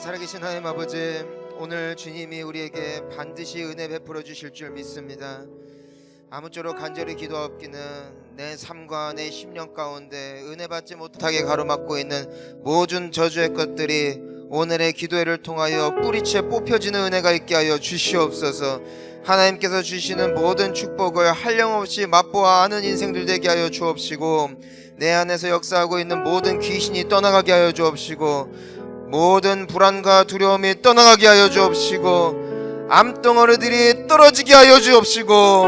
살아계신 하나님 아버지, 오늘 주님이 우리에게 반드시 은혜 베풀어 주실 줄 믿습니다. 아무쪼록 간절히 기도하옵기는 내 삶과 내 심령 가운데 은혜 받지 못하게 가로막고 있는 모든 저주의 것들이 오늘의 기도회를 통하여 뿌리채 뽑혀지는 은혜가 있게 하여 주시옵소서. 하나님께서 주시는 모든 축복을 한량없이 맛보아 아는 인생들 되게 하여 주옵시고, 내 안에서 역사하고 있는 모든 귀신이 떠나가게 하여 주옵시고, 모든 불안과 두려움이 떠나가게 하여 주옵시고, 암덩어리들이 떨어지게 하여 주옵시고,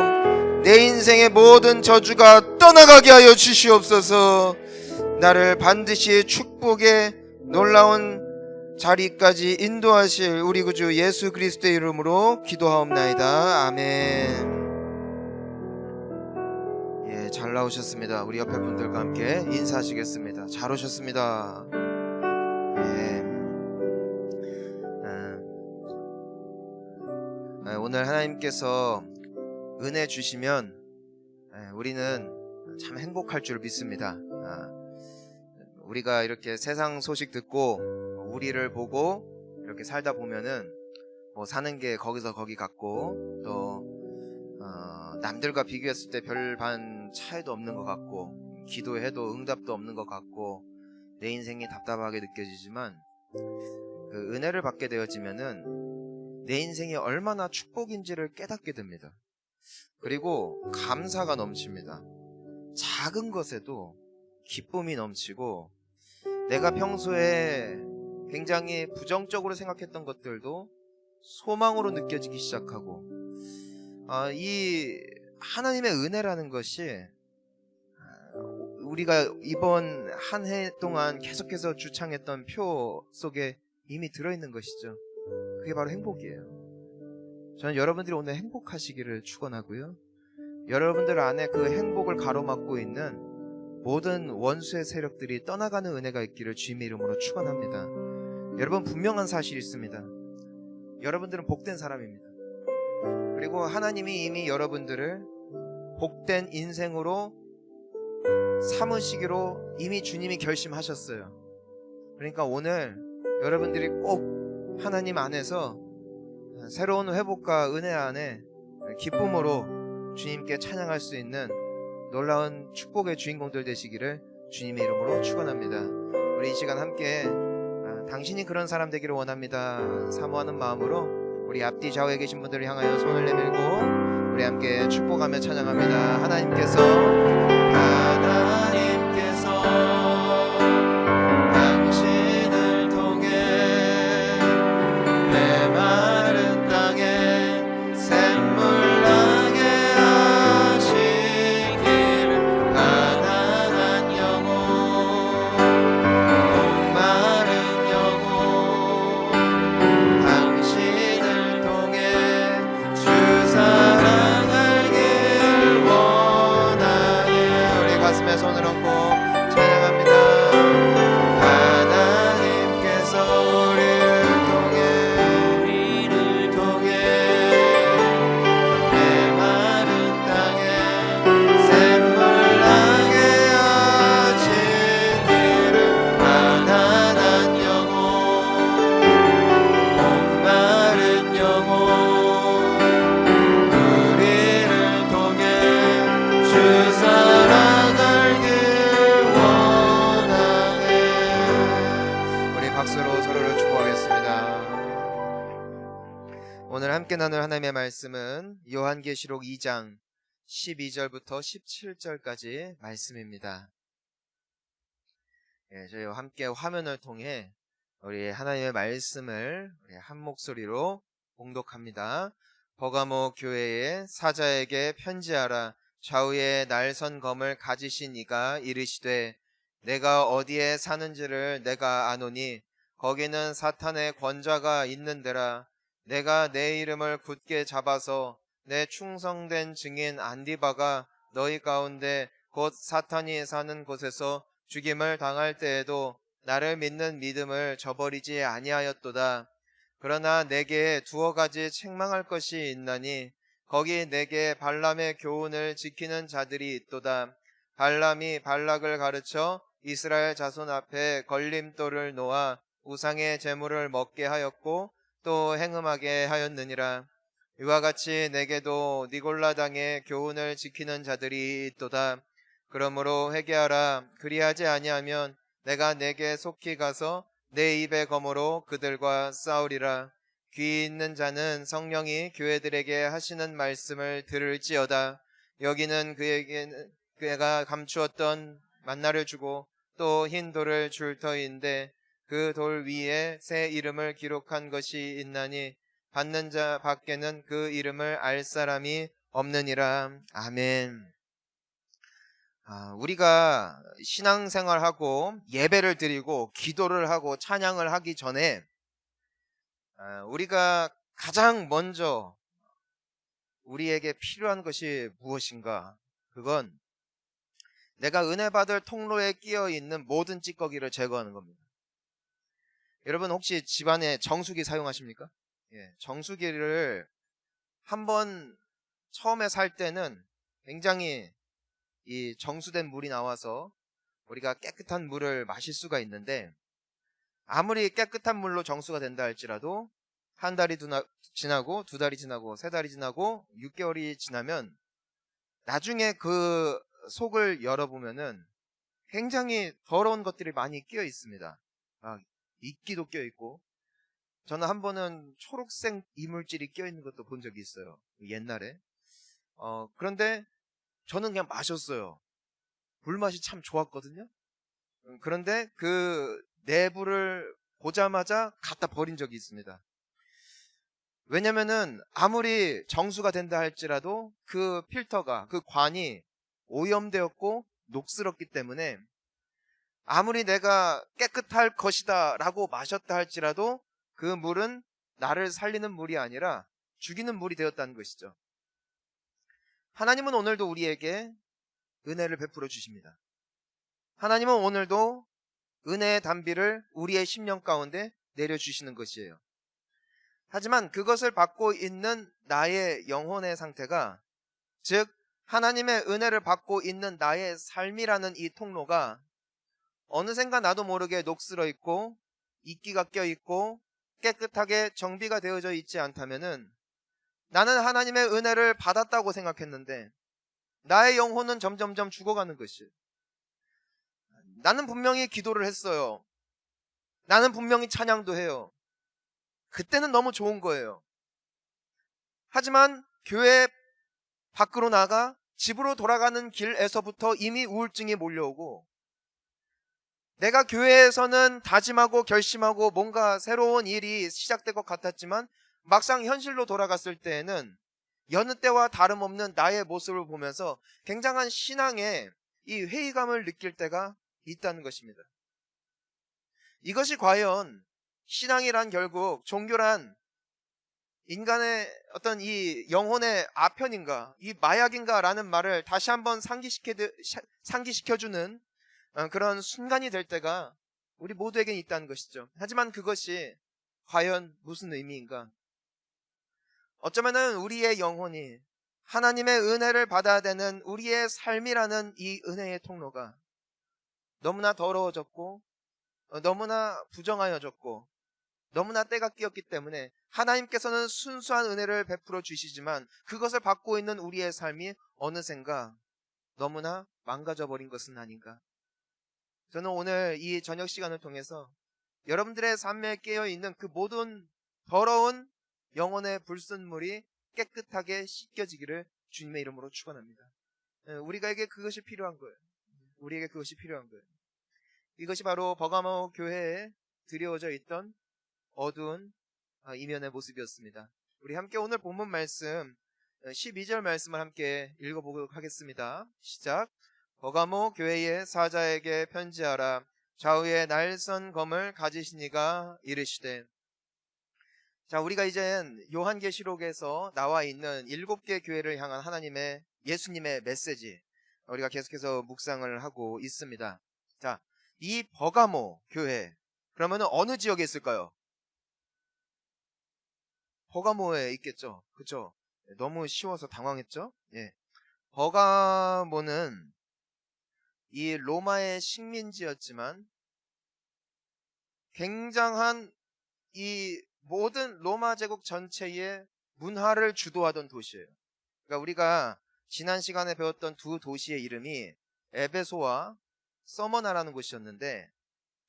내 인생의 모든 저주가 떠나가게 하여 주시옵소서. 나를 반드시 축복의 놀라운 자리까지 인도하실 우리 구주 예수 그리스도의 이름으로 기도하옵나이다. 아멘. 예, 잘 나오셨습니다. 우리 옆에 분들과 함께 인사하시겠습니다. 잘 오셨습니다. 예. 오늘 하나님께서 은혜 주시면 우리는 참 행복할 줄 믿습니다. 우리가 이렇게 세상 소식 듣고 우리를 보고 이렇게 살다 보면은 뭐 사는 게 거기서 거기 같고, 또 남들과 비교했을 때 별반 차이도 없는 것 같고, 기도해도 응답도 없는 것 같고, 내 인생이 답답하게 느껴지지만, 그 은혜를 받게 되어지면은 내 인생이 얼마나 축복인지를 깨닫게 됩니다. 그리고 감사가 넘칩니다. 작은 것에도 기쁨이 넘치고, 내가 평소에 굉장히 부정적으로 생각했던 것들도 소망으로 느껴지기 시작하고, 이 하나님의 은혜라는 것이 우리가 이번 한 해 동안 계속해서 주창했던 표 속에 이미 들어있는 것이죠. 그게 바로 행복이에요. 저는 여러분들이 오늘 행복하시기를 축원하고요, 여러분들 안에 그 행복을 가로막고 있는 모든 원수의 세력들이 떠나가는 은혜가 있기를 주님의 이름으로 축원합니다. 여러분, 분명한 사실이 있습니다. 여러분들은 복된 사람입니다. 그리고 하나님이 이미 여러분들을 복된 인생으로 삼으시기로 이미 주님이 결심하셨어요. 그러니까 오늘 여러분들이 꼭 하나님 안에서 새로운 회복과 은혜 안에 기쁨으로 주님께 찬양할 수 있는 놀라운 축복의 주인공들 되시기를 주님의 이름으로 축원합니다. 우리 이 시간 함께 당신이 그런 사람 되기를 원합니다 사모하는 마음으로 우리 앞뒤 좌우에 계신 분들을 향하여 손을 내밀고 우리 함께 축복하며 찬양합니다. 하나님께서 당신을 통해 메마른 땅에 샘물 나게 하시기를, 가난한 영혼, 목마른 영혼, 당신을 통해 주 사랑 알길 원하네. 우리 가슴에 손을 얹고 찬양합니다. 하나님께서 우리를 통해 메마른 땅에 샘물 나게 하시기를, 가난한 영혼, 목마른 영혼, 우리를 통해 주 사랑 알길 원하네. 우리 박수로 서로를 축복하겠습니다. 오늘 함께 나눌 하나님의 말씀은 요한계시록 2장 12절부터 17절까지 말씀입니다. 저희 함께 화면을 통해 우리 하나님의 말씀을 우리 한 목소리로 봉독합니다. 버가모 교회의 사자에게 편지하라. 좌우에 날선 검을 가지신 이가 이르시되, 내가 어디에 사는지를 내가 아노니 거기는 사탄의 권좌가 있는데라. 내가 내 이름을 굳게 잡아서 내 충성된 증인 안디바가 너희 가운데 곧 사탄이 사는 곳에서 죽임을 당할 때에도 나를 믿는 믿음을 저버리지 아니하였도다. 그러나 내게 두어 가지 책망할 것이 있나니 거기 내게 발람의 교훈을 지키는 자들이 있도다. 발람이 발락을 가르쳐 이스라엘 자손 앞에 걸림돌을 놓아 우상의 제물을 먹게 하였고 또 행음하게 하였느니라. 이와 같이 내게도 니골라당의 교훈을 지키는 자들이 있도다. 그러므로 회개하라. 그리하지 아니하면 내가 내게 속히 가서 내 입의 검으로 그들과 싸우리라. 귀 있는 자는 성령이 교회들에게 하시는 말씀을 들을지어다. 여기는 그에게는 그가 감추었던 만나를 주고 또 흰 돌을 줄 터인데 그 돌 위에 새 이름을 기록한 것이 있나니 받는 자 밖에는 그 이름을 알 사람이 없느니라. 아멘. 우리가 신앙생활하고 예배를 드리고 기도를 하고 찬양을 하기 전에 우리가 가장 먼저 우리에게 필요한 것이 무엇인가? 그건 내가 은혜 받을 통로에 끼어 있는 모든 찌꺼기를 제거하는 겁니다. 여러분 혹시 집안에 정수기 사용하십니까? 예, 정수기를 한번 처음에 살 때는 굉장히 이 정수된 물이 나와서 우리가 깨끗한 물을 마실 수가 있는데, 아무리 깨끗한 물로 정수가 된다 할지라도 한 달이 지나고 두 달이 지나고 세 달이 지나고 6개월이 지나면 나중에 그 속을 열어보면은 굉장히 더러운 것들이 많이 끼어 있습니다. 이끼도 끼어 있고, 저는 한 번은 초록색 이물질이 끼어 있는 것도 본 적이 있어요. 옛날에. 그런데 저는 그냥 마셨어요. 물맛이 참 좋았거든요. 그런데 그 내부를 보자마자 갖다 버린 적이 있습니다. 왜냐면은 아무리 정수가 된다 할지라도 그 필터가, 그 관이 오염되었고 녹슬었기 때문에 아무리 내가 깨끗할 것이다 라고 마셨다 할지라도 그 물은 나를 살리는 물이 아니라 죽이는 물이 되었다는 것이죠. 하나님은 오늘도 우리에게 은혜를 베풀어 주십니다. 하나님은 오늘도 은혜의 단비를 우리의 심령 가운데 내려주시는 것이에요. 하지만 그것을 받고 있는 나의 영혼의 상태가, 즉 하나님의 은혜를 받고 있는 나의 삶이라는 이 통로가 어느샌가 나도 모르게 녹슬어 있고 이끼가 껴 있고 깨끗하게 정비가 되어져 있지 않다면은 나는 하나님의 은혜를 받았다고 생각했는데 나의 영혼은 점점점 죽어가는 것이. 나는 분명히 기도를 했어요. 나는 분명히 찬양도 해요. 그때는 너무 좋은 거예요. 하지만 교회 밖으로 나가 집으로 돌아가는 길에서부터 이미 우울증이 몰려오고, 내가 교회에서는 다짐하고 결심하고 뭔가 새로운 일이 시작될 것 같았지만 막상 현실로 돌아갔을 때에는 여느 때와 다름없는 나의 모습을 보면서 굉장한 신앙의 이 회의감을 느낄 때가 있다는 것입니다. 이것이 과연 신앙이란, 결국 종교란 인간의 어떤 이 영혼의 아편인가, 이 마약인가 라는 말을 다시 한번 상기시켜주는 그런 순간이 될 때가 우리 모두에게 있다는 것이죠. 하지만 그것이 과연 무슨 의미인가? 어쩌면은 우리의 영혼이 하나님의 은혜를 받아야 되는 우리의 삶이라는 이 은혜의 통로가 너무나 더러워졌고 너무나 부정하여졌고 너무나 때가 끼었기 때문에 하나님께서는 순수한 은혜를 베풀어 주시지만 그것을 받고 있는 우리의 삶이 어느샌가 너무나 망가져 버린 것은 아닌가. 저는 오늘 이 저녁 시간을 통해서 여러분들의 삶에 깨어있는 그 모든 더러운 영혼의 불순물이 깨끗하게 씻겨지기를 주님의 이름으로 축원합니다. 우리에게 그것이 필요한 거예요. 우리에게 그것이 필요한 거예요. 이것이 바로 버가모 교회에 드려져 있던 어두운 이면의 모습이었습니다. 우리 함께 오늘 본문 말씀 12절 말씀을 함께 읽어보도록 하겠습니다. 시작. 버가모 교회의 사자에게 편지하라. 좌우에 날선 검을 가지시니가 이르시되. 자, 우리가 이젠 요한계시록에서 나와 있는 7개 교회를 향한 하나님의, 예수님의 메시지, 우리가 계속해서 묵상을 하고 있습니다. 자, 이 버가모 교회, 그러면 어느 지역에 있을까요? 버가모에 있겠죠. 그렇죠? 너무 쉬워서 당황했죠? 예. 버가모는 이 로마의 식민지였지만 굉장한 이 모든 로마 제국 전체의 문화를 주도하던 도시예요. 그러니까 우리가 지난 시간에 배웠던 두 도시의 이름이 에베소와 서머나라는 곳이었는데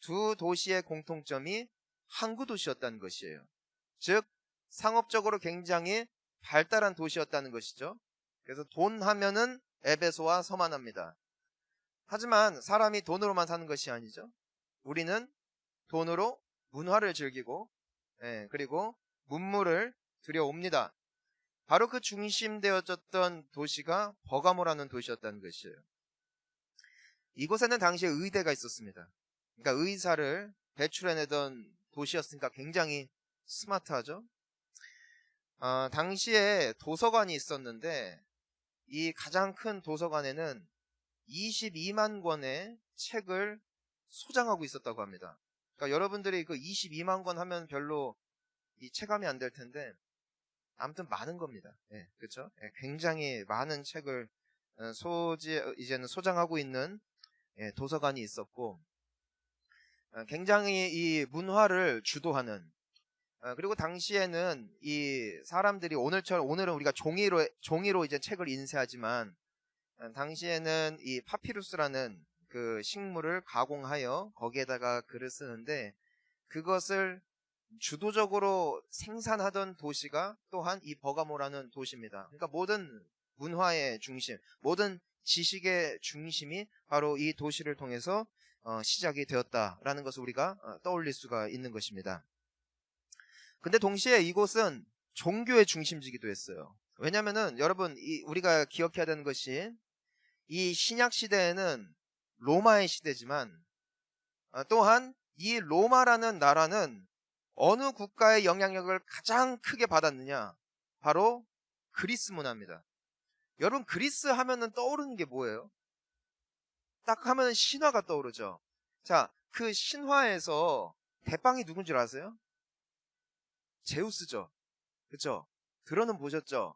두 도시의 공통점이 항구 도시였다는 것이에요. 즉 상업적으로 굉장히 발달한 도시였다는 것이죠. 그래서 돈 하면은 에베소와 서머나입니다. 하지만 사람이 돈으로만 사는 것이 아니죠. 우리는 돈으로 문화를 즐기고 그리고 문물을 들여옵니다. 바로 그 중심되어졌던 도시가 버가모라는 도시였다는 것이에요. 이곳에는 당시에 의대가 있었습니다. 그러니까 의사를 배출해내던 도시였으니까 굉장히 스마트하죠. 당시에 도서관이 있었는데 이 가장 큰 도서관에는 22만 권의 책을 소장하고 있었다고 합니다. 그러니까 여러분들이 그 22만 권 하면 별로 이 체감이 안 될 텐데 아무튼 많은 겁니다. 그렇죠? 굉장히 많은 책을 이제는 소장하고 있는 도서관이 있었고 굉장히 이 문화를 주도하는 그리고 당시에는 이 사람들이 오늘은 우리가 종이로 이제 책을 인쇄하지만 당시에는 이 파피루스라는 그 식물을 가공하여 거기에다가 글을 쓰는데 그것을 주도적으로 생산하던 도시가 또한 이 버가모라는 도시입니다. 그러니까 모든 문화의 중심, 모든 지식의 중심이 바로 이 도시를 통해서 시작이 되었다라는 것을 우리가 떠올릴 수가 있는 것입니다. 근데 동시에 이곳은 종교의 중심지기도 했어요. 왜냐면은 여러분 우리가 기억해야 되는 것이 이 신약 시대에는 로마의 시대지만 또한 이 로마라는 나라는 어느 국가의 영향력을 가장 크게 받았느냐? 바로 그리스 문화입니다. 여러분 그리스 하면은 떠오르는 게 뭐예요? 딱 하면 신화가 떠오르죠. 자, 그 신화에서 대빵이 누군지 아세요? 제우스죠. 그렇죠? 들어는 보셨죠?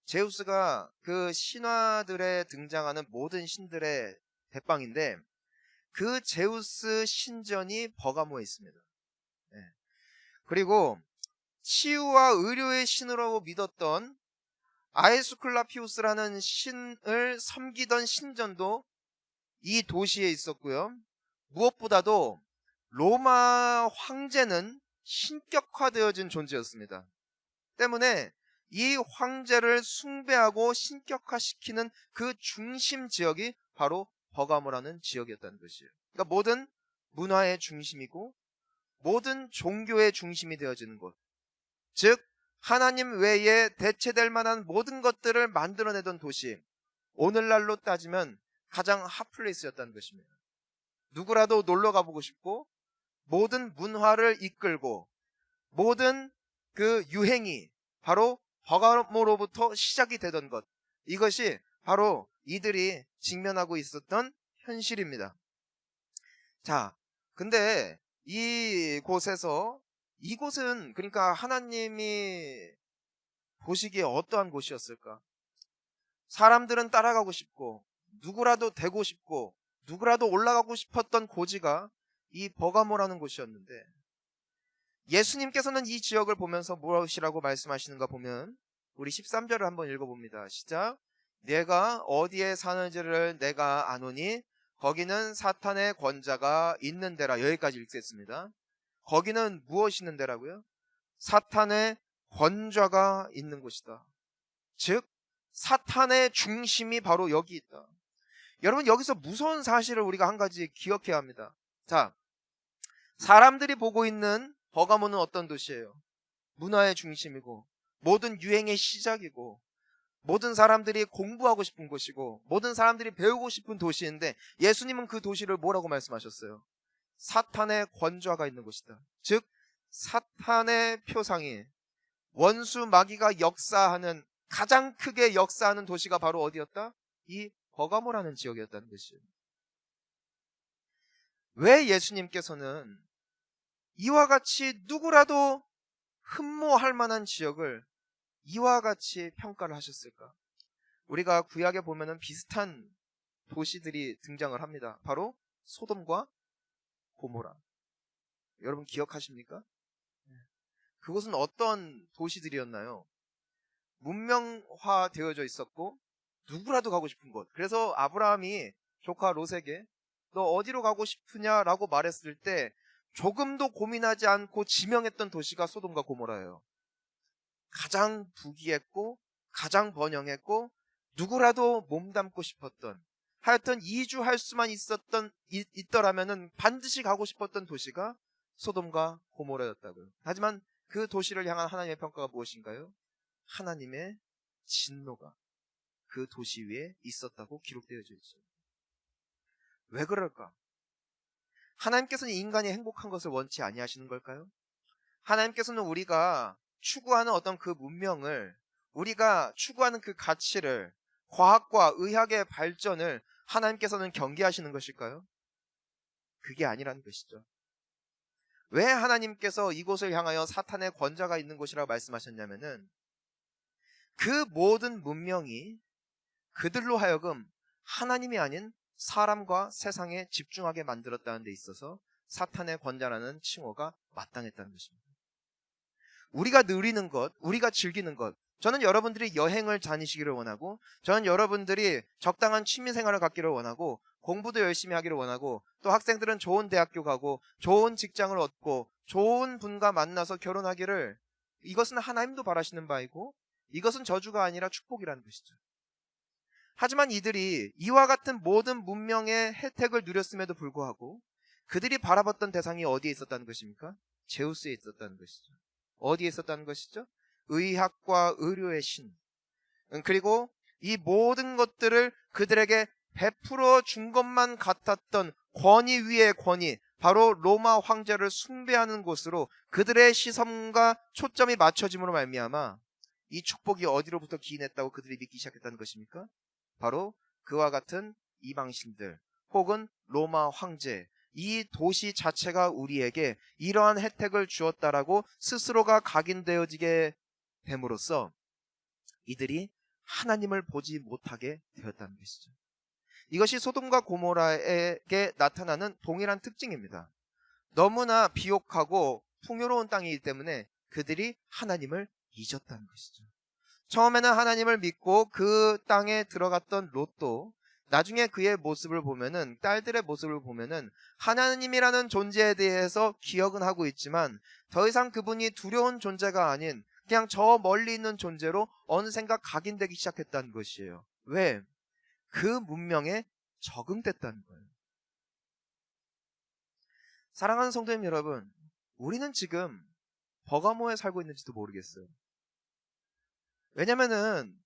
제우스가 그 신화들에 등장하는 모든 신들의 대빵인데 그 제우스 신전이 버가모에 있습니다. 그리고 치유와 의료의 신으로 믿었던 아에스클라피우스라는 신을 섬기던 신전도 이 도시에 있었고요. 무엇보다도 로마 황제는 신격화되어진 존재였습니다. 때문에 이 황제를 숭배하고 신격화시키는 그 중심 지역이 바로 버가모라는 지역이었다는 것이에요. 그러니까 모든 문화의 중심이고 모든 종교의 중심이 되어지는 곳. 즉 하나님 외에 대체될 만한 모든 것들을 만들어내던 도시. 오늘날로 따지면 가장 핫플레이스였다는 것입니다. 누구라도 놀러 가보고 싶고 모든 문화를 이끌고 모든 그 유행이 바로 버가모로부터 시작이 되던 것. 이것이 바로 이들이 직면하고 있었던 현실입니다. 자, 근데 이곳은 그러니까 하나님이 보시기에 어떠한 곳이었을까? 사람들은 따라가고 싶고 누구라도 되고 싶고 누구라도 올라가고 싶었던 고지가 이 버가모라는 곳이었는데 예수님께서는 이 지역을 보면서 무엇이라고 말씀하시는가 보면 우리 13절을 한번 읽어봅니다. 시작. 내가 어디에 사는지를 내가 아노니 거기는 사탄의 권자가 있는 데라. 여기까지 읽겠습니다. 거기는 무엇이 있는 데라고요? 사탄의 권좌가 있는 곳이다. 즉 사탄의 중심이 바로 여기 있다. 여러분 여기서 무서운 사실을 우리가 한 가지 기억해야 합니다. 자, 사람들이 보고 있는 버가모는 어떤 도시예요? 문화의 중심이고 모든 유행의 시작이고 모든 사람들이 공부하고 싶은 곳이고 모든 사람들이 배우고 싶은 도시인데 예수님은 그 도시를 뭐라고 말씀하셨어요? 사탄의 권좌가 있는 곳이다. 즉 사탄의 표상이 원수 마귀가 역사하는 가장 크게 역사하는 도시가 바로 어디였다? 이 버가모라는 지역이었다는 것이에요. 왜 예수님께서는 이와 같이 누구라도 흠모할 만한 지역을 이와 같이 평가를 하셨을까? 우리가 구약에 보면은 비슷한 도시들이 등장을 합니다. 바로 소돔과 고모라. 여러분 기억하십니까? 그곳은 어떤 도시들이었나요? 문명화되어져 있었고 누구라도 가고 싶은 곳. 그래서 아브라함이 조카 롯에게 너 어디로 가고 싶으냐라고 말했을 때 조금도 고민하지 않고 지명했던 도시가 소돔과 고모라예요. 가장 부귀했고 가장 번영했고 누구라도 몸담고 싶었던, 하여튼 이주할 수만 있더라면은 반드시 가고 싶었던 도시가 소돔과 고모라였다고요. 하지만 그 도시를 향한 하나님의 평가가 무엇인가요? 하나님의 진노가 그 도시 위에 있었다고 기록되어져 있어요. 왜 그럴까? 하나님께서는 인간이 행복한 것을 원치 아니하시는 걸까요? 하나님께서는 우리가 추구하는 어떤 그 문명을, 우리가 추구하는 그 가치를, 과학과 의학의 발전을 하나님께서는 경계하시는 것일까요? 그게 아니라는 것이죠. 왜 하나님께서 이곳을 향하여 사탄의 권좌가 있는 곳이라고 말씀하셨냐면은 그 모든 문명이 그들로 하여금 하나님이 아닌 사람과 세상에 집중하게 만들었다는 데 있어서 사탄의 권좌라는 칭호가 마땅했다는 것입니다. 우리가 누리는 것, 우리가 즐기는 것, 저는 여러분들이 여행을 다니시기를 원하고, 저는 여러분들이 적당한 취미생활을 갖기를 원하고, 공부도 열심히 하기를 원하고, 또 학생들은 좋은 대학교 가고 좋은 직장을 얻고 좋은 분과 만나서 결혼하기를, 이것은 하나님도 바라시는 바이고 이것은 저주가 아니라 축복이라는 것이죠. 하지만 이들이 이와 같은 모든 문명의 혜택을 누렸음에도 불구하고 그들이 바라봤던 대상이 어디에 있었다는 것입니까? 제우스에 있었다는 것이죠. 어디에 있었다는 것이죠? 의학과 의료의 신. 그리고 이 모든 것들을 그들에게 베풀어 준 것만 같았던 권위 위의 권위, 바로 로마 황제를 숭배하는 곳으로 그들의 시선과 초점이 맞춰짐으로 말미암아 이 축복이 어디로부터 기인했다고 그들이 믿기 시작했다는 것입니까? 바로 그와 같은 이방신들 혹은 로마 황제, 이 도시 자체가 우리에게 이러한 혜택을 주었다라고 스스로가 각인되어지게 됨으로써 이들이 하나님을 보지 못하게 되었다는 것이죠. 이것이 소돔과 고모라에게 나타나는 동일한 특징입니다. 너무나 비옥하고 풍요로운 땅이기 때문에 그들이 하나님을 잊었다는 것이죠. 처음에는 하나님을 믿고 그 땅에 들어갔던 롯도 나중에 그의 모습을 보면은, 딸들의 모습을 보면은 하나님이라는 존재에 대해서 기억은 하고 있지만 더 이상 그분이 두려운 존재가 아닌 그냥 저 멀리 있는 존재로 어느샌가 각인되기 시작했다는 것이에요. 왜? 그 문명에 적응됐다는 거예요. 사랑하는 성도님 여러분, 우리는 지금 버가모에 살고 있는지도 모르겠어요. 왜냐면은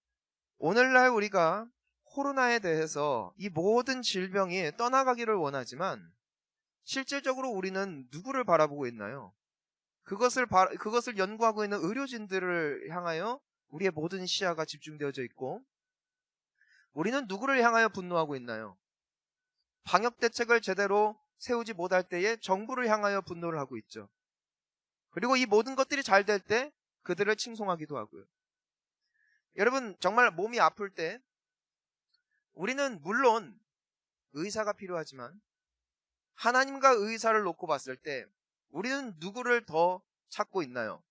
오늘날 우리가 코로나에 대해서 이 모든 질병이 떠나가기를 원하지만 실질적으로 우리는 누구를 바라보고 있나요? 그것을 연구하고 있는 의료진들을 향하여 우리의 모든 시야가 집중되어져 있고, 우리는 누구를 향하여 분노하고 있나요? 방역 대책을 제대로 세우지 못할 때에 정부를 향하여 분노를 하고 있죠. 그리고 이 모든 것들이 잘 될 때 그들을 칭송하기도 하고요. 여러분, 정말 몸이 아플 때 우리는 물론 의사가 필요하지만 하나님과 의사를 놓고 봤을 때 우리는 누구를 더 찾고 있나요?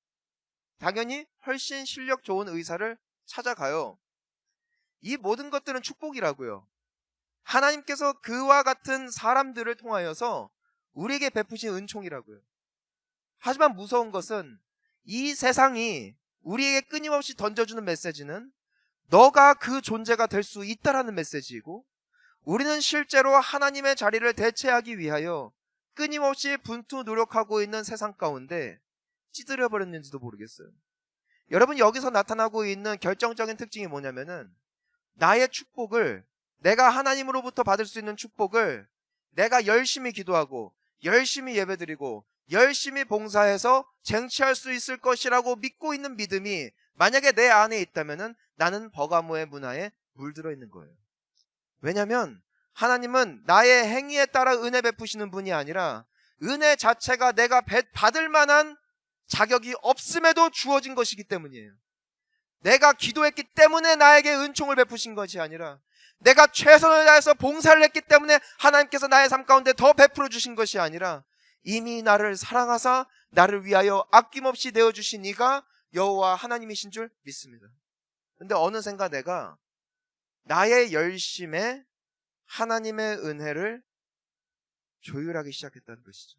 당연히 훨씬 실력 좋은 의사를 찾아가요. 이 모든 것들은 축복이라고요. 하나님께서 그와 같은 사람들을 통하여서 우리에게 베푸신 은총이라고요. 하지만 무서운 것은 이 세상이 우리에게 끊임없이 던져주는 메시지는 너가 그 존재가 될 수 있다라는 메시지이고, 우리는 실제로 하나님의 자리를 대체하기 위하여 끊임없이 분투 노력하고 있는 세상 가운데 찌들어버렸는지도 모르겠어요. 여러분, 여기서 나타나고 있는 결정적인 특징이 뭐냐면은 나의 축복을, 내가 하나님으로부터 받을 수 있는 축복을 내가 열심히 기도하고 열심히 예배드리고 열심히 봉사해서 쟁취할 수 있을 것이라고 믿고 있는 믿음이 만약에 내 안에 있다면은 나는 버가모의 문화에 물들어 있는 거예요. 왜냐하면 하나님은 나의 행위에 따라 은혜 베푸시는 분이 아니라 은혜 자체가 내가 받을 만한 자격이 없음에도 주어진 것이기 때문이에요. 내가 기도했기 때문에 나에게 은총을 베푸신 것이 아니라 내가 최선을 다해서 봉사를 했기 때문에 하나님께서 나의 삶 가운데 더 베풀어 주신 것이 아니라 이미 나를 사랑하사 나를 위하여 아낌없이 내어주신 이가 여호와 하나님이신 줄 믿습니다. 근데 어느샌가 내가 나의 열심에 하나님의 은혜를 조율하기 시작했다는 것이죠.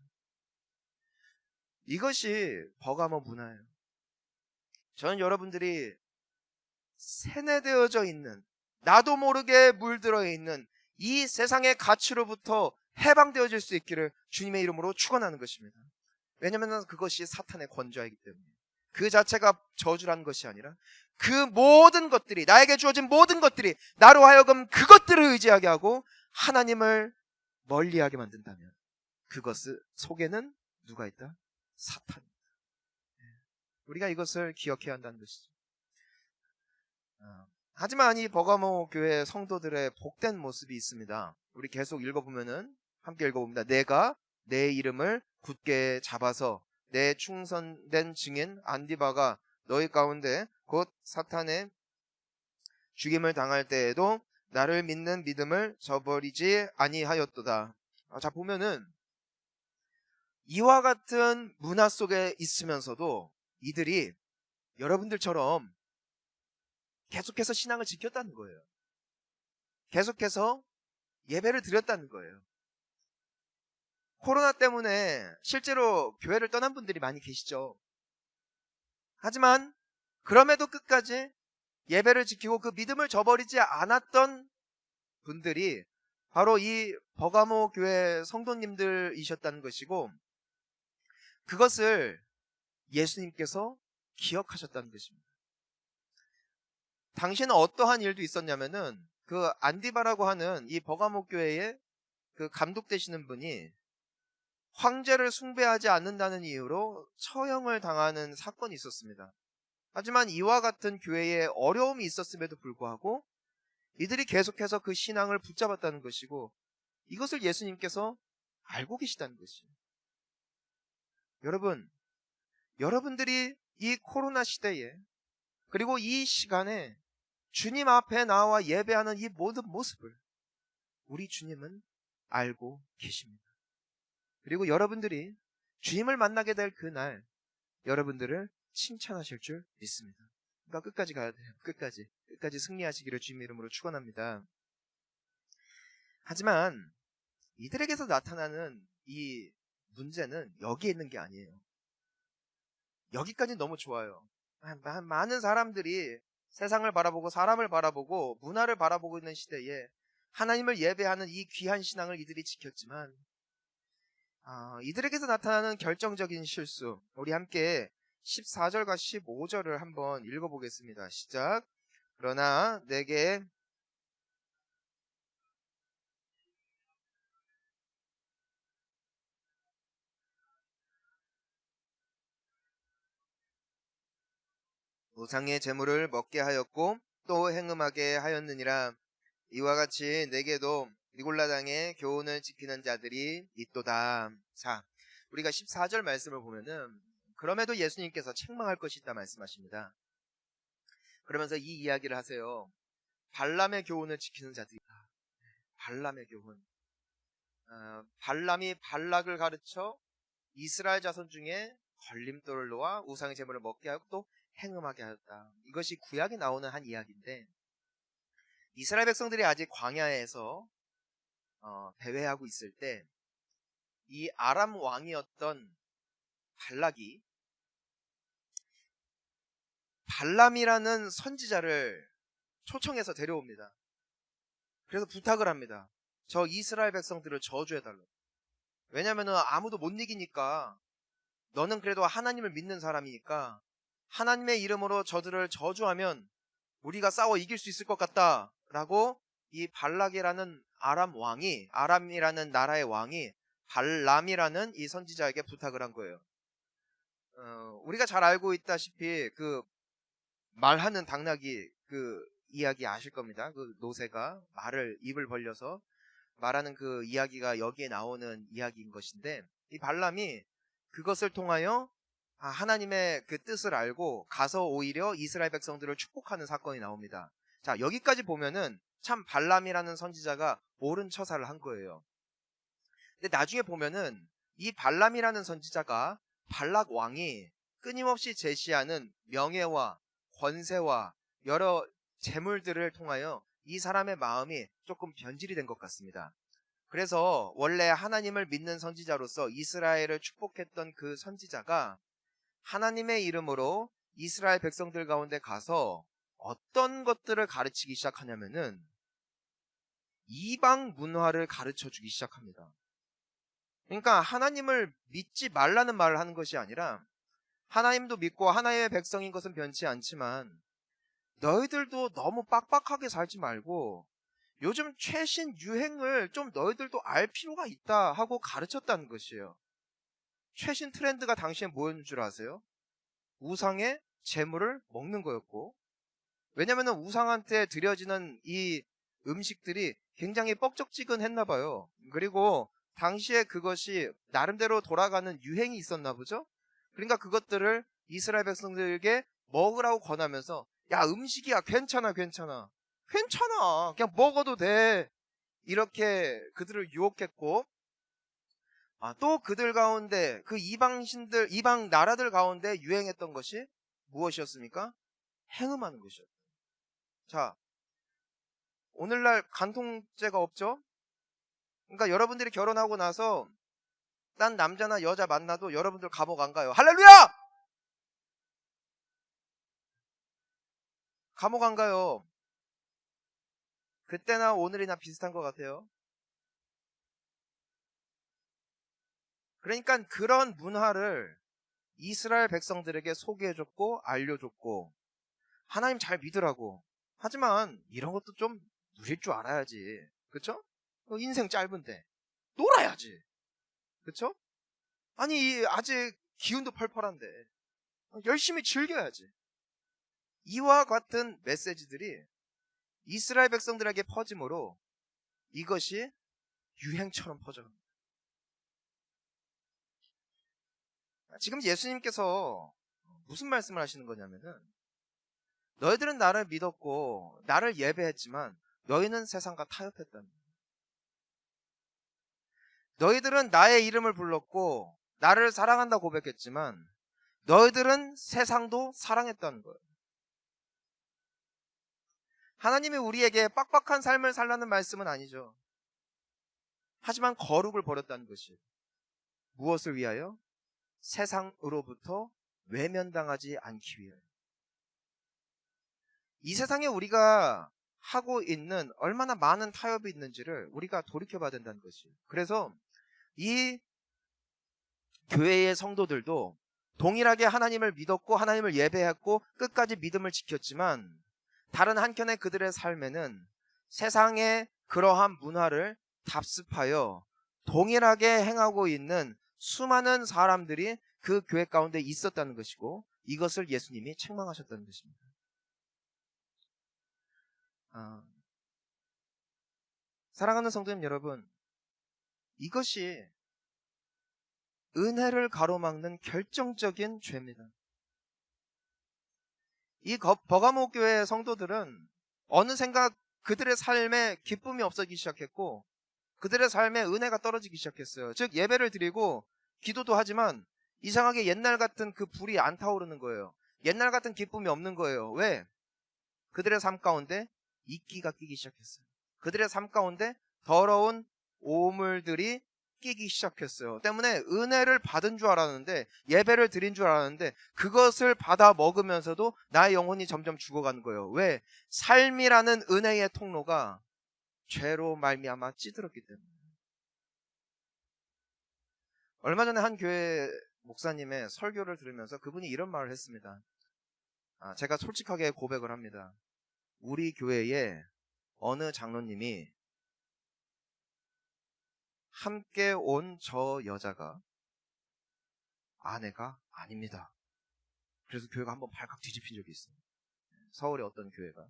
이것이 버가모 문화예요. 저는 여러분들이 세뇌되어져 있는, 나도 모르게 물들어 있는 이 세상의 가치로부터 해방되어질 수 있기를 주님의 이름으로 축원하는 것입니다. 왜냐하면 그것이 사탄의 권좌이기 때문에. 그 자체가 저주라는 것이 아니라 그 모든 것들이, 나에게 주어진 모든 것들이 나로 하여금 그것들을 의지하게 하고 하나님을 멀리하게 만든다면 그것 속에는 누가 있다? 사탄입니다. 우리가 이것을 기억해야 한다는 것이죠. 하지만 이 버가모 교회 성도들의 복된 모습이 있습니다. 우리 계속 읽어보면은, 함께 읽어봅니다. 내가 내 이름을 굳게 잡아서 내 충성된 증인 안디바가 너희 가운데 곧 사탄의 죽임을 당할 때에도 나를 믿는 믿음을 저버리지 아니하였도다. 자, 보면은 이와 같은 문화 속에 있으면서도 이들이 여러분들처럼 계속해서 신앙을 지켰다는 거예요. 계속해서 예배를 드렸다는 거예요. 코로나 때문에 실제로 교회를 떠난 분들이 많이 계시죠. 하지만 그럼에도 끝까지 예배를 지키고 그 믿음을 저버리지 않았던 분들이 바로 이 버가모 교회 성도님들이셨다는 것이고, 그것을 예수님께서 기억하셨다는 것입니다. 당시에는 어떠한 일도 있었냐면은, 그 안디바라고 하는 이 버가모 교회의 그 감독 되시는 분이 황제를 숭배하지 않는다는 이유로 처형을 당하는 사건이 있었습니다. 하지만 이와 같은 교회에 어려움이 있었음에도 불구하고 이들이 계속해서 그 신앙을 붙잡았다는 것이고, 이것을 예수님께서 알고 계시다는 것이에요. 여러분, 여러분들이 이 코로나 시대에, 그리고 이 시간에 주님 앞에 나와 예배하는 이 모든 모습을 우리 주님은 알고 계십니다. 그리고 여러분들이 주님을 만나게 될 그날 여러분들을 칭찬하실 줄 믿습니다. 그러니까 끝까지 가야 돼요. 끝까지 승리하시기를 주님의 이름으로 축원합니다. 하지만 이들에게서 나타나는 이 문제는 여기에 있는 게 아니에요. 여기까지 너무 좋아요. 많은 사람들이 세상을 바라보고 사람을 바라보고 문화를 바라보고 있는 시대에 하나님을 예배하는 이 귀한 신앙을 이들이 지켰지만, 이들에게서 나타나는 결정적인 실수, 우리 함께 14절과 15절을 한번 읽어보겠습니다. 시작. 그러나 내게 우상의 제물을 먹게 하였고 또 행음하게 하였느니라. 이와 같이 내게도 니골라당의 교훈을 지키는 자들이 있도다. 자, 우리가 14절 말씀을 보면은 그럼에도 예수님께서 책망할 것이 있다 말씀하십니다. 그러면서 이 이야기를 하세요. 발람의 교훈을 지키는 자들이다. 발람의 교훈. 발람이 발락을 가르쳐 이스라엘 자손 중에 걸림돌을 놓아 우상의 제물을 먹게 하고 또 행음하게 하였다. 이것이 구약에 나오는 한 이야기인데, 이스라엘 백성들이 아직 광야에서 대회하고 있을 때 이 아람 왕이었던 발락이 발람이라는 선지자를 초청해서 데려옵니다. 그래서 부탁을 합니다. 저 이스라엘 백성들을 저주해달라고. 왜냐면은 아무도 못 이기니까, 너는 그래도 하나님을 믿는 사람이니까 하나님의 이름으로 저들을 저주하면 우리가 싸워 이길 수 있을 것 같다 라고 이 발락이라는 아람이라는 나라의 왕이 발람이라는 이 선지자에게 부탁을 한 거예요. 우리가 잘 알고 있다시피 그 말하는 당나귀 그 이야기 아실 겁니다. 그 노새가 입을 벌려서 말하는 그 이야기가 여기에 나오는 이야기인 것인데, 이 발람이 그것을 통하여 하나님의 그 뜻을 알고 가서 오히려 이스라엘 백성들을 축복하는 사건이 나옵니다. 자, 여기까지 보면은 참 발람이라는 선지자가 옳은 처사를 한 거예요. 근데 나중에 보면은 이 발람이라는 선지자가 발락 왕이 끊임없이 제시하는 명예와 권세와 여러 재물들을 통하여 이 사람의 마음이 조금 변질이 된 것 같습니다. 그래서 원래 하나님을 믿는 선지자로서 이스라엘을 축복했던 그 선지자가 하나님의 이름으로 이스라엘 백성들 가운데 가서 어떤 것들을 가르치기 시작하냐면은 이방 문화를 가르쳐 주기 시작합니다. 그러니까 하나님을 믿지 말라는 말을 하는 것이 아니라 하나님도 믿고 하나님의 백성인 것은 변치 않지만 너희들도 너무 빡빡하게 살지 말고 요즘 최신 유행을 좀 너희들도 알 필요가 있다 하고 가르쳤다는 것이에요. 최신 트렌드가 당시에 뭐였는 줄 아세요? 우상의 재물을 먹는 거였고, 왜냐면은 우상한테 드려지는 이 음식들이 굉장히 뻑적지근했나 봐요. 그리고 당시에 그것이 나름대로 돌아가는 유행이 있었나 보죠. 그러니까 그것들을 이스라엘 백성들에게 먹으라고 권하면서 야, 음식이야, 괜찮아 괜찮아 그냥 먹어도 돼, 이렇게 그들을 유혹했고, 또 그들 가운데 그 이방신들, 이방 나라들 가운데 유행했던 것이 무엇이었습니까? 행음하는 것이었죠. 자, 오늘날 간통죄가 없죠? 그러니까 여러분들이 결혼하고 나서 딴 남자나 여자 만나도 여러분들 감옥 안 가요. 할렐루야! 감옥 안 가요. 그때나 오늘이나 비슷한 것 같아요. 그러니까 그런 문화를 이스라엘 백성들에게 소개해줬고 알려줬고, 하나님 잘 믿으라고. 하지만 이런 것도 좀 누릴 줄 알아야지. 그쵸? 인생 짧은데 놀아야지. 그쵸? 아니 아직 기운도 펄펄한데 열심히 즐겨야지. 이와 같은 메시지들이 이스라엘 백성들에게 퍼짐으로 이것이 유행처럼 퍼져갑니다. 지금 예수님께서 무슨 말씀을 하시는 거냐면은, 너희들은 나를 믿었고 나를 예배했지만 너희는 세상과 타협했다는 거예요. 너희들은 나의 이름을 불렀고 나를 사랑한다 고백했지만 너희들은 세상도 사랑했다는 거예요. 하나님이 우리에게 빡빡한 삶을 살라는 말씀은 아니죠. 하지만 거룩을 버렸다는 것이에요. 무엇을 위하여? 세상으로부터 외면당하지 않기 위하여. 이 세상에 우리가 하고 있는 얼마나 많은 타협이 있는지를 우리가 돌이켜봐야 된다는 것이에요. 그래서 이 교회의 성도들도 동일하게 하나님을 믿었고 하나님을 예배했고 끝까지 믿음을 지켰지만, 다른 한켠의 그들의 삶에는 세상의 그러한 문화를 답습하여 동일하게 행하고 있는 수많은 사람들이 그 교회 가운데 있었다는 것이고, 이것을 예수님이 책망하셨다는 것입니다. 사랑하는 성도님 여러분, 이것이 은혜를 가로막는 결정적인 죄입니다. 이 버가모 교회의 성도들은 어느샌가 그들의 삶에 기쁨이 없어지기 시작했고 그들의 삶에 은혜가 떨어지기 시작했어요. 즉 예배를 드리고 기도도 하지만 이상하게 옛날 같은 그 불이 안 타오르는 거예요. 옛날 같은 기쁨이 없는 거예요. 왜? 그들의 삶 가운데 이끼가 끼기 시작했어요. 그들의 삶 가운데 더러운 오물들이 끼기 시작했어요. 때문에 은혜를 받은 줄 알았는데, 예배를 드린 줄 알았는데 그것을 받아 먹으면서도 나의 영혼이 점점 죽어가는 거예요. 왜? 삶이라는 은혜의 통로가 죄로 말미암아 찌들었기 때문에. 얼마 전에 한 교회 목사님의 설교를 들으면서 그분이 이런 말을 했습니다. 제가 솔직하게 고백을 합니다. 우리 교회에 어느 장로님이 함께 온 저 여자가 아내가 아닙니다. 그래서 교회가 한번 발칵 뒤집힌 적이 있어요. 서울의 어떤 교회가.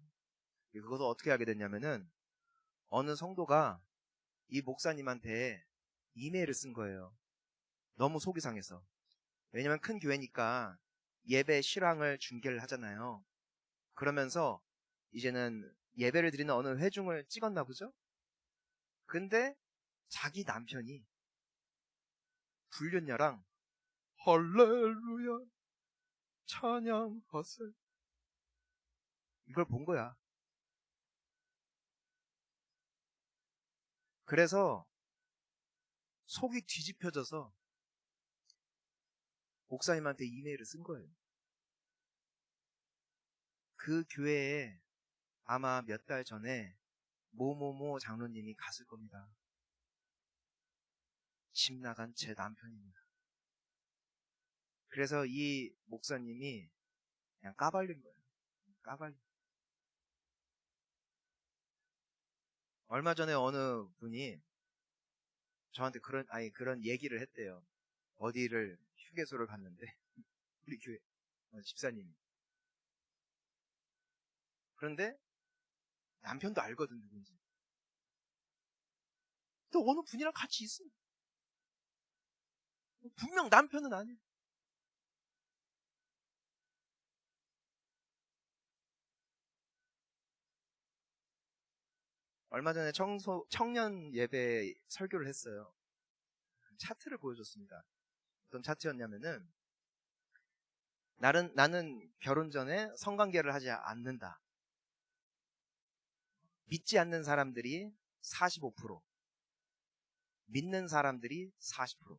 그것을 어떻게 하게 됐냐면은 어느 성도가 이 목사님한테 이메일을 쓴 거예요. 너무 속이 상해서. 왜냐면 큰 교회니까 예배 실황을 중계를 하잖아요. 그러면서 이제는 예배를 드리는 어느 회중을 찍었나 보죠? 근데 자기 남편이 불륜녀랑 할렐루야 찬양하세 이걸 본 거야. 그래서 속이 뒤집혀져서 목사님한테 이메일을 쓴 거예요. 그 교회에 아마 몇 달 전에 모모모 장로님이 갔을 겁니다. 집 나간 제 남편입니다. 그래서 이 목사님이 그냥 까발린 거예요. 까발린. 얼마 전에 어느 분이 저한테 그런 얘기를 했대요. 어디를 휴게소를 갔는데 우리 교회 집사님이. 그런데 남편도 알거든 누군지. 또 어느 분이랑 같이 있어. 분명 남편은 아니야. 얼마 전에 청년 예배 설교를 했어요. 차트를 보여줬습니다. 어떤 차트였냐면은 나는 결혼 전에 성관계를 하지 않는다. 믿지 않는 사람들이 45%, 믿는 사람들이 40%.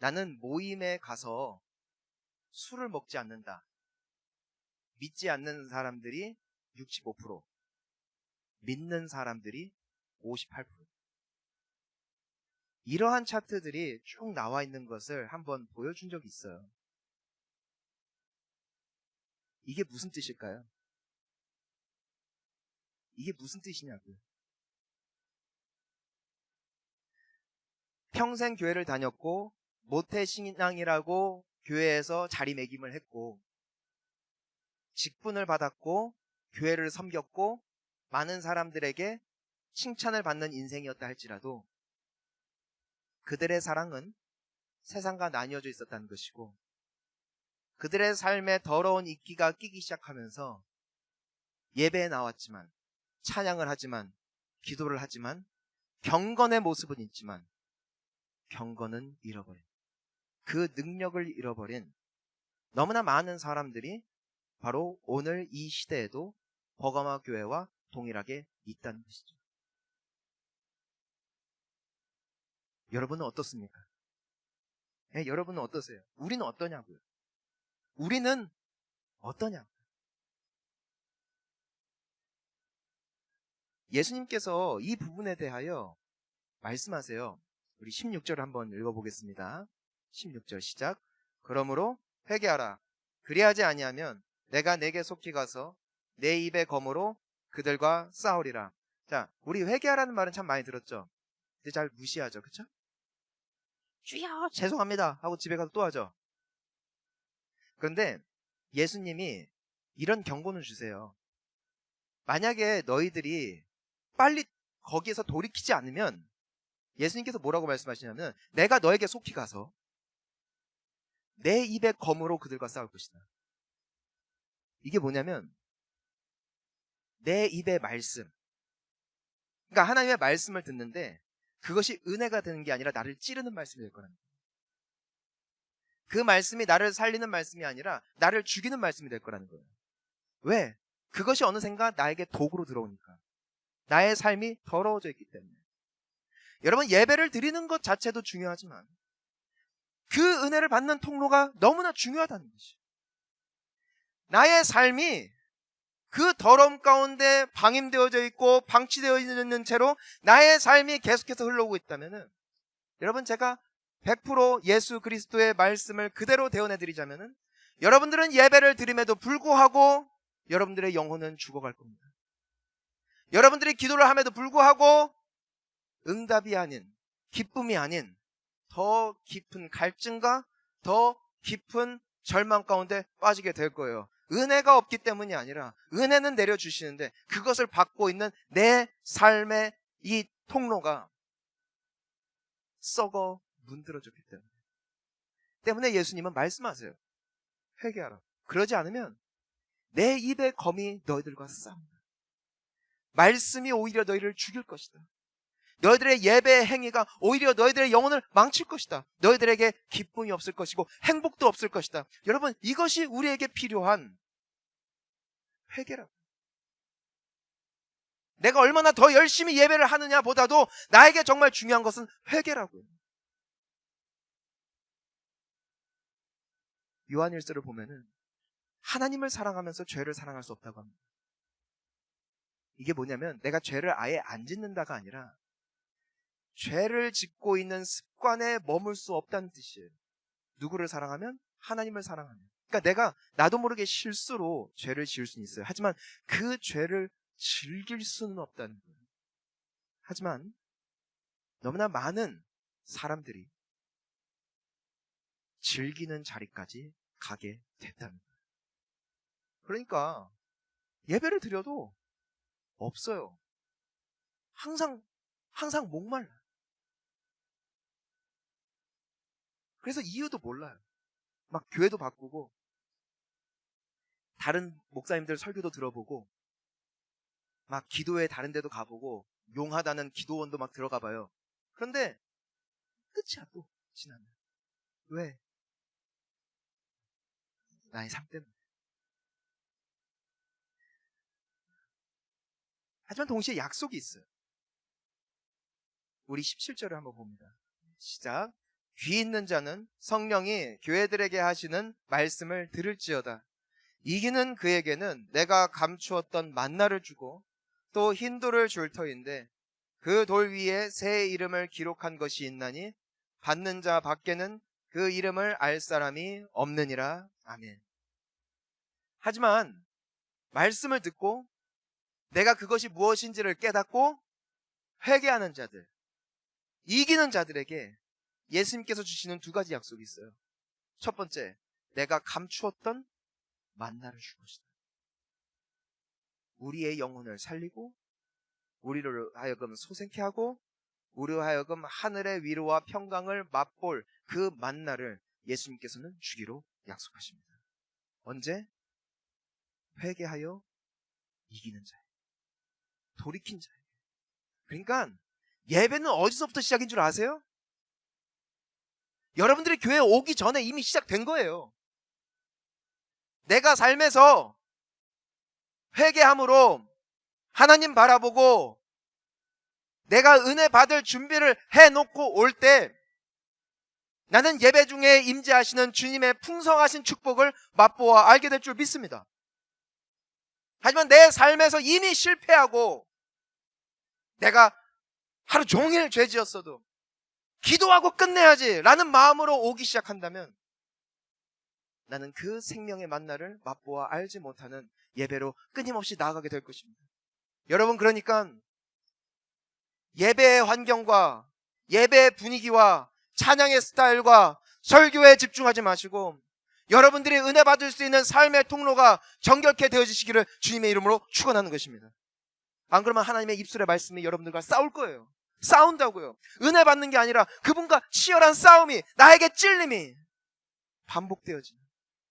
나는 모임에 가서 술을 먹지 않는다. 믿지 않는 사람들이 65%, 믿는 사람들이 58%. 이러한 차트들이 쭉 나와 있는 것을 한번 보여준 적이 있어요. 이게 무슨 뜻일까요? 이게 무슨 뜻이냐고요. 평생 교회를 다녔고 모태신앙이라고 교회에서 자리매김을 했고 직분을 받았고 교회를 섬겼고 많은 사람들에게 칭찬을 받는 인생이었다 할지라도 그들의 사랑은 세상과 나뉘어져 있었다는 것이고 그들의 삶에 더러운 이끼가 끼기 시작하면서 예배에 나왔지만 찬양을 하지만 기도를 하지만 경건의 모습은 있지만 경건은 잃어버린 그 능력을 잃어버린 너무나 많은 사람들이 바로 오늘 이 시대에도 버가마 교회와 동일하게 있다는 것이죠. 여러분은 어떻습니까? 네, 여러분은 어떠세요? 우리는 어떠냐고요? 우리는 어떠냐고요? 예수님께서 이 부분에 대하여 말씀하세요. 우리 16절 한번 읽어보겠습니다. 16절 시작. 그러므로 회개하라. 그리하지 아니하면 내가 내게 속히 가서 내 입의 검으로 그들과 싸우리라. 자, 우리 회개하라는 말은 참 많이 들었죠? 근데 잘 무시하죠. 그쵸? 주여 죄송합니다 하고 집에 가서 또 하죠. 그런데 예수님이 이런 경고는 주세요. 만약에 너희들이 빨리 거기에서 돌이키지 않으면 예수님께서 뭐라고 말씀하시냐면 내가 너에게 속히 가서 내 입의 검으로 그들과 싸울 것이다. 이게 뭐냐면 내 입의 말씀, 그러니까 하나님의 말씀을 듣는데 그것이 은혜가 되는 게 아니라 나를 찌르는 말씀이 될 거라는 거예요. 그 말씀이 나를 살리는 말씀이 아니라 나를 죽이는 말씀이 될 거라는 거예요. 왜? 그것이 어느샌가 나에게 도구로 들어오니까. 나의 삶이 더러워져 있기 때문에. 여러분, 예배를 드리는 것 자체도 중요하지만 그 은혜를 받는 통로가 너무나 중요하다는 것이죠. 나의 삶이 그 더러움 가운데 방임되어져 있고 방치되어 있는 채로 나의 삶이 계속해서 흘러오고 있다면은 여러분, 제가 100% 예수 그리스도의 말씀을 그대로 대언해드리자면은 여러분들은 예배를 드림에도 불구하고 여러분들의 영혼은 죽어갈 겁니다. 여러분들이 기도를 함에도 불구하고 응답이 아닌, 기쁨이 아닌 더 깊은 갈증과 더 깊은 절망 가운데 빠지게 될 거예요. 은혜가 없기 때문이 아니라 은혜는 내려주시는데 그것을 받고 있는 내 삶의 이 통로가 썩어 문드러졌기 때문에 예수님은 말씀하세요. 회개하라. 그러지 않으면 내 입의 검이 너희들과 싸운다. 말씀이 오히려 너희를 죽일 것이다. 너희들의 예배 행위가 오히려 너희들의 영혼을 망칠 것이다. 너희들에게 기쁨이 없을 것이고 행복도 없을 것이다. 여러분, 이것이 우리에게 필요한 회개라고. 내가 얼마나 더 열심히 예배를 하느냐 보다도 나에게 정말 중요한 것은 회개라고요. 요한일서를 보면은 하나님을 사랑하면서 죄를 사랑할 수 없다고 합니다. 이게 뭐냐면 내가 죄를 아예 안 짓는다가 아니라 죄를 짓고 있는 습관에 머물 수 없다는 뜻이에요. 누구를 사랑하면? 하나님을 사랑하면. 그러니까 나도 모르게 실수로 죄를 지을 수는 있어요. 하지만 그 죄를 즐길 수는 없다는 거예요. 하지만 너무나 많은 사람들이 즐기는 자리까지 가게 됐다는 거예요. 그러니까 예배를 드려도 없어요. 항상 목말라요. 그래서 이유도 몰라요. 막 교회도 바꾸고 다른 목사님들 설교도 들어보고 막 기도회 다른 데도 가보고 용하다는 기도원도 막 들어가 봐요. 그런데 끝이야. 또 지나면. 왜? 나의 삶 때문에. 하지만 동시에 약속이 있어요. 우리 17절을 한번 봅니다. 시작. 귀 있는 자는 성령이 교회들에게 하시는 말씀을 들을지어다. 이기는 그에게는 내가 감추었던 만나를 주고 또 흰 돌을 줄 터인데 그 돌 위에 새 이름을 기록한 것이 있나니 받는 자 밖에는 그 이름을 알 사람이 없느니라. 아멘. 하지만 말씀을 듣고 내가 그것이 무엇인지를 깨닫고 회개하는 자들, 이기는 자들에게 예수님께서 주시는 두 가지 약속이 있어요. 첫 번째, 내가 감추었던 만나를 줄 것이다. 우리의 영혼을 살리고 우리를 하여금 소생케 하고 우리로 하여금 하늘의 위로와 평강을 맛볼 그 만나를 예수님께서는 주기로 약속하십니다. 언제? 회개하여 이기는 자에, 돌이킨 자에. 그러니까 예배는 어디서부터 시작인 줄 아세요? 여러분들이 교회에 오기 전에 이미 시작된 거예요. 내가 삶에서 회개함으로 하나님 바라보고 내가 은혜 받을 준비를 해놓고 올 때 나는 예배 중에 임재하시는 주님의 풍성하신 축복을 맛보아 알게 될 줄 믿습니다. 하지만 내 삶에서 이미 실패하고 내가 하루 종일 죄 지었어도 기도하고 끝내야지 라는 마음으로 오기 시작한다면 나는 그 생명의 만나를 맛보아 알지 못하는 예배로 끊임없이 나아가게 될 것입니다. 여러분, 그러니까 예배의 환경과 예배의 분위기와 찬양의 스타일과 설교에 집중하지 마시고 여러분들이 은혜 받을 수 있는 삶의 통로가 정결케 되어지시기를 주님의 이름으로 축원하는 것입니다. 안 그러면 하나님의 입술의 말씀이 여러분들과 싸울 거예요. 싸운다고요. 은혜 받는 게 아니라 그분과 치열한 싸움이, 나에게 찔림이 반복되어지는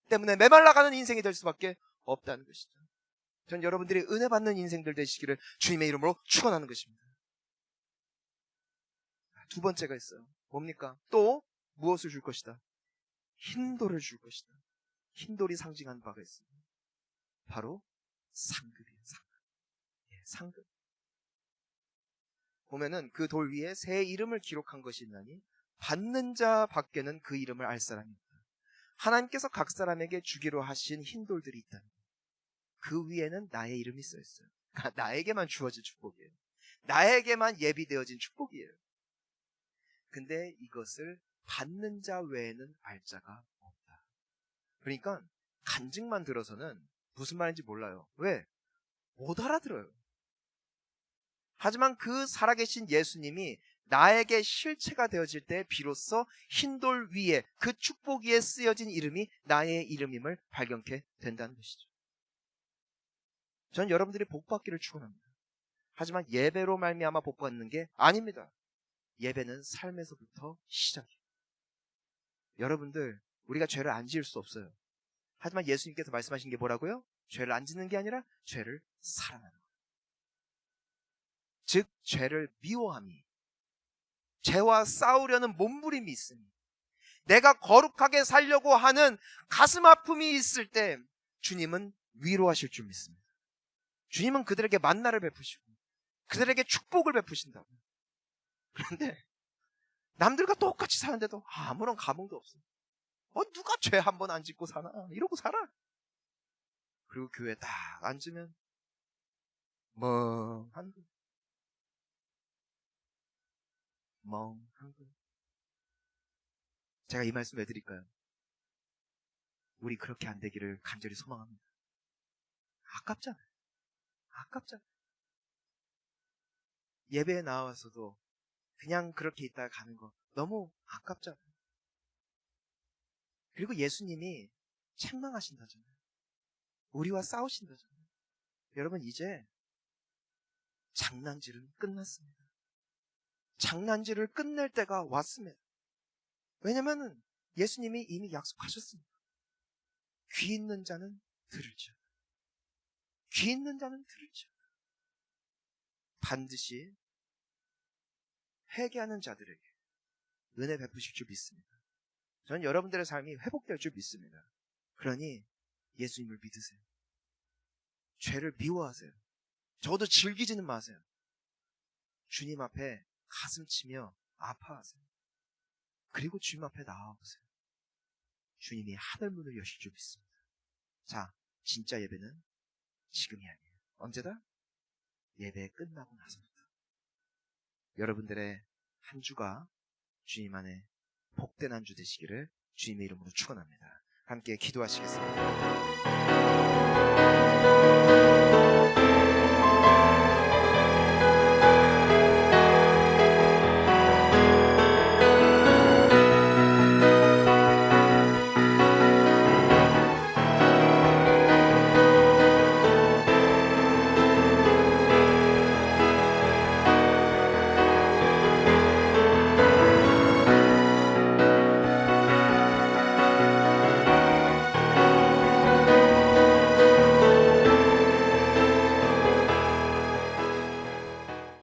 때문에 메말라가는 인생이 될 수밖에 없다는 것이죠. 전 여러분들이 은혜 받는 인생들 되시기를 주님의 이름으로 축원하는 것입니다. 두 번째가 있어요. 뭡니까? 또 무엇을 줄 것이다? 흰돌을 줄 것이다. 흰돌이 상징하는 바가 있습니다. 바로 상급이에요. 상급. 보면은 그 돌 위에 새 이름을 기록한 것이 있나니 받는 자 밖에는 그 이름을 알 사람이 없다. 하나님께서 각 사람에게 주기로 하신 흰돌들이 있다는 거예요. 그 위에는 나의 이름이 써 있어요. 그러니까 나에게만 주어진 축복이에요. 나에게만 예비되어진 축복이에요. 근데 이것을 받는 자 외에는 알 자가 없다. 그러니까 간증만 들어서는 무슨 말인지 몰라요. 왜? 못 알아들어요. 하지만 그 살아계신 예수님이 나에게 실체가 되어질 때 비로소 흰돌 위에 그 축복 위에 쓰여진 이름이 나의 이름임을 발견케 된다는 것이죠. 전 여러분들이 복받기를 축원합니다. 하지만 예배로 말미암아 복받는 게 아닙니다. 예배는 삶에서부터 시작이에요. 여러분들, 우리가 죄를 안 지을 수 없어요. 하지만 예수님께서 말씀하신 게 뭐라고요? 죄를 안 짓는 게 아니라 죄를 사랑하는 거예요. 즉 죄를 미워함이 죄와 싸우려는 몸부림이 있으니, 내가 거룩하게 살려고 하는 가슴 아픔이 있을 때 주님은 위로하실 줄 믿습니다. 주님은 그들에게 만나를 베푸시고 그들에게 축복을 베푸신다고. 그런데 남들과 똑같이 사는데도 아무런 감흥도 없어. 누가 죄 한 번 안 짓고 사나? 이러고 살아. 그리고 교회에 딱 앉으면 멍한 거. 멍한 거. 제가 이 말씀 왜 드릴까요? 우리 그렇게 안 되기를 간절히 소망합니다. 아깝잖아요. 아깝잖아요. 예배에 나와서도 그냥 그렇게 있다가 가는 거 너무 아깝잖아요. 그리고 예수님이 책망하신다잖아요. 우리와 싸우신다잖아요. 여러분, 이제 장난질은 끝났습니다. 장난질을 끝낼 때가 왔습니다. 왜냐면은 예수님이 이미 약속하셨습니다. 귀 있는 자는 들을지어다. 귀 있는 자는 들을지어다. 반드시 회개하는 자들에게 은혜 베푸실 줄 믿습니다. 저는 여러분들의 삶이 회복될 줄 믿습니다. 그러니 예수님을 믿으세요. 죄를 미워하세요. 적어도 즐기지는 마세요. 주님 앞에 가슴 치며 아파하세요. 그리고 주님 앞에 나와보세요. 주님이 하늘문을 여실 줄 믿습니다. 자, 진짜 예배는 지금이 아니에요. 언제다? 예배 끝나고 나서부터. 여러분들의 한 주가 주님 안에 복된 한 주 되시기를 주님의 이름으로 축원합니다. 함께 기도하시겠습니다.